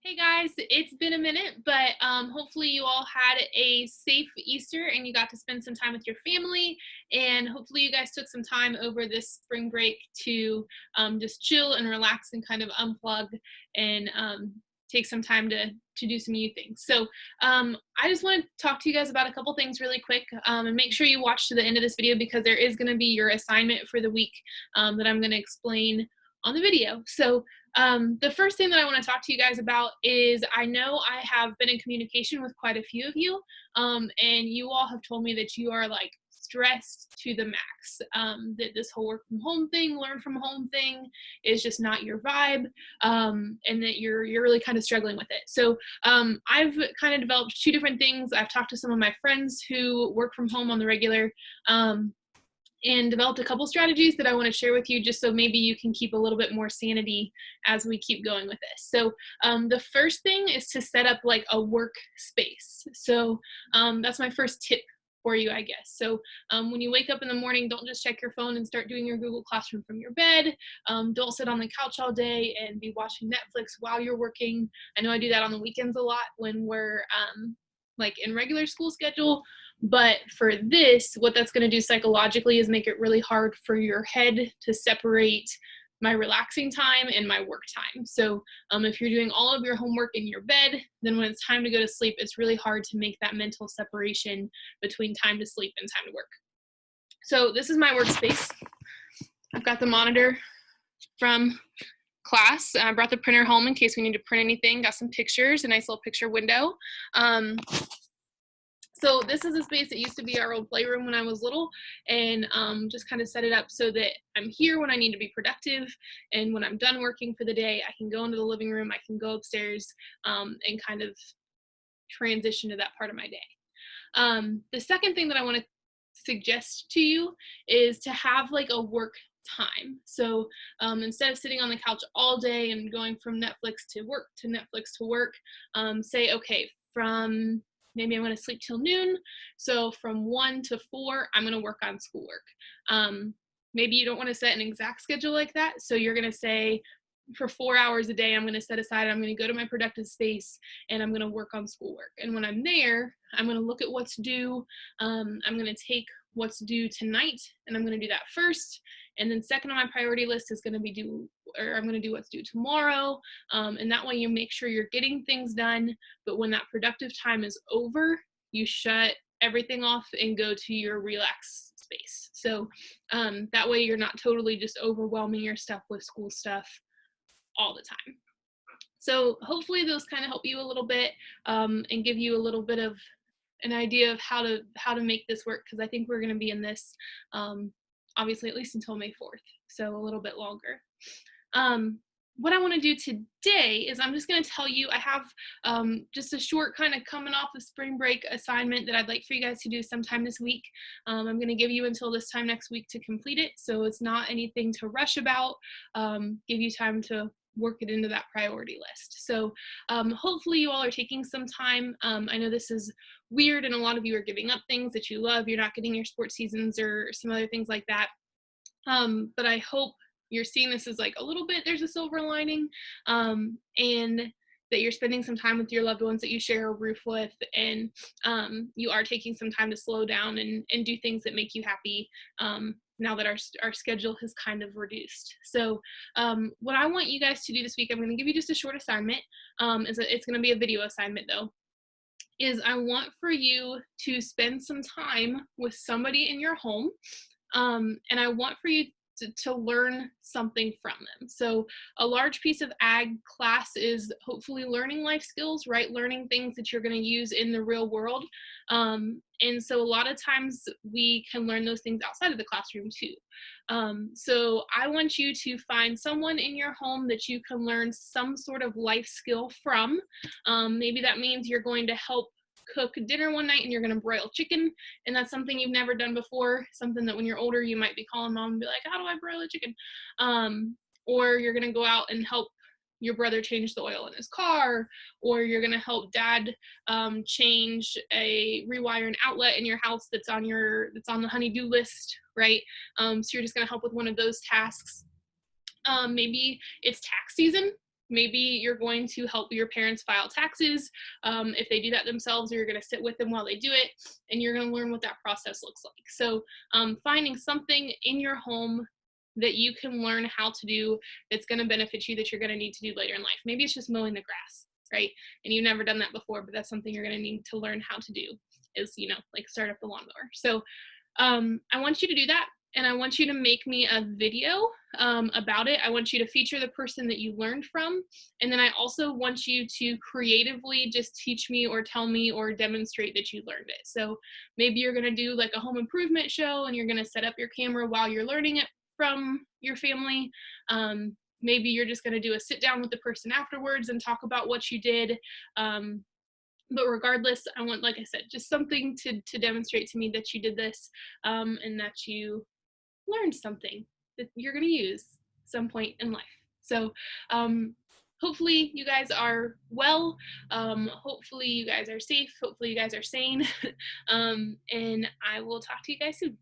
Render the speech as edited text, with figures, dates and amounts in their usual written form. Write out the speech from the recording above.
Hey guys, it's been a minute, but hopefully you all had a safe Easter and you got to spend some time with your family. And hopefully you guys took some time over this spring break to just chill and relax and kind of unplug and take some time to do some new things. So I just want to talk to you guys about a couple things really quick, and make sure you watch to the end of this video because there is going to be your assignment for the week that I'm going to explain on the video. So the first thing that I want to talk to you guys about is I know I have been in communication with quite a few of you, and you all have told me that you are like stressed to the max, that this whole work from home thing, learn from home thing is just not your vibe, and that you're really kind of struggling with it. So I've kind of developed two different things. I've talked to some of my friends who work from home on the regular, and developed a couple strategies that I want to share with you just so maybe you can keep a little bit more sanity as we keep going with this. So the first thing is to set up like a work space. So that's my first tip for you, I guess. So when you wake up in the morning, don't just check your phone and start doing your Google Classroom from your bed. Don't sit on the couch all day and be watching Netflix while you're working. I know I do that on the weekends a lot when we're like in regular school schedule. But for this, what that's going to do psychologically is make it really hard for your head to separate my relaxing time and my work time. So if you're doing all of your homework in your bed, then when it's time to go to sleep, it's really hard to make that mental separation between time to sleep and time to work. So this is my workspace. I've got the monitor from class. I brought the printer home in case we need to print anything. Got some pictures, a nice little picture window. So this is a space that used to be our old playroom when I was little, and just kind of set it up so that I'm here when I need to be productive, and when I'm done working for the day, I can go into the living room, I can go upstairs, and kind of transition to that part of my day. The second thing that I want to suggest to you is to have like a work time. So instead of sitting on the couch all day and going from Netflix to work to Netflix to work, say, okay, from maybe I'm going to sleep till noon. So from 1 to 4, I'm going to work on schoolwork. Maybe you don't want to set an exact schedule like that. So you're going to say, for 4 hours a day, I'm going to set aside, I'm going to go to my productive space and I'm going to work on schoolwork. And when I'm there, I'm going to look at what's due. I'm going to take what's due tonight and I'm going to do that first. And then second on my priority list is going to be I'm going to do what's due tomorrow. And that way you make sure you're getting things done. But when that productive time is over, you shut everything off and go to your relax space. So that way you're not totally just overwhelming your stuff with school stuff all the time. So hopefully those kind of help you a little bit, and give you a little bit of an idea of how to make this work, because I think we're going to be in this obviously at least until May 4th, so a little bit longer. What I want to do today is I'm just going to tell you I have just a short kind of coming off the spring break assignment that I'd like for you guys to do sometime this week. I'm going to give you until this time next week to complete it, so it's not anything to rush about. Give you time to work it into that priority list. So hopefully you all are taking some time. I know this is weird and a lot of you are giving up things that you love. You're not getting your sports seasons or some other things like that. But I hope you're seeing this as like a little bit, there's a silver lining, and that you're spending some time with your loved ones that you share a roof with, and you are taking some time to slow down and do things that make you happy, now that our schedule has kind of reduced. So what I want you guys to do this week, I'm going to give you just a short assignment. It's going to be a video assignment though, is I want for you to spend some time with somebody in your home, and I want for you to learn something from them. So a large piece of ag class is hopefully learning life skills, right? Learning things that you're going to use in the real world. And so a lot of times we can learn those things outside of the classroom too. So I want you to find someone in your home that you can learn some sort of life skill from. Maybe that means you're going to help cook dinner one night and you're going to broil chicken, and that's something you've never done before, something that when you're older you might be calling mom and be like, how do I broil a chicken? Or you're going to go out and help your brother change the oil in his car, or you're going to help dad rewire an outlet in your house that's on the honey-do list, right? So you're just going to help with one of those tasks. Maybe it's tax season Maybe you're going to help your parents file taxes if they do that themselves, or you're going to sit with them while they do it, and you're going to learn what that process looks like. So finding something in your home that you can learn how to do that's going to benefit you, that you're going to need to do later in life. Maybe it's just mowing the grass, right? And you've never done that before, but that's something you're going to need to learn how to do, is, you know, like start up the lawnmower. So I want you to do that. And I want you to make me a video about it. I want you to feature the person that you learned from. And then I also want you to creatively just teach me or tell me or demonstrate that you learned it. So maybe you're going to do like a home improvement show and you're going to set up your camera while you're learning it from your family. Maybe you're just going to do a sit down with the person afterwards and talk about what you did. But regardless, I want, like I said, just something to demonstrate to me that you did this and that you learned something that you're going to use some point in life. So hopefully you guys are well. Hopefully you guys are safe. Hopefully you guys are sane. And I will talk to you guys soon.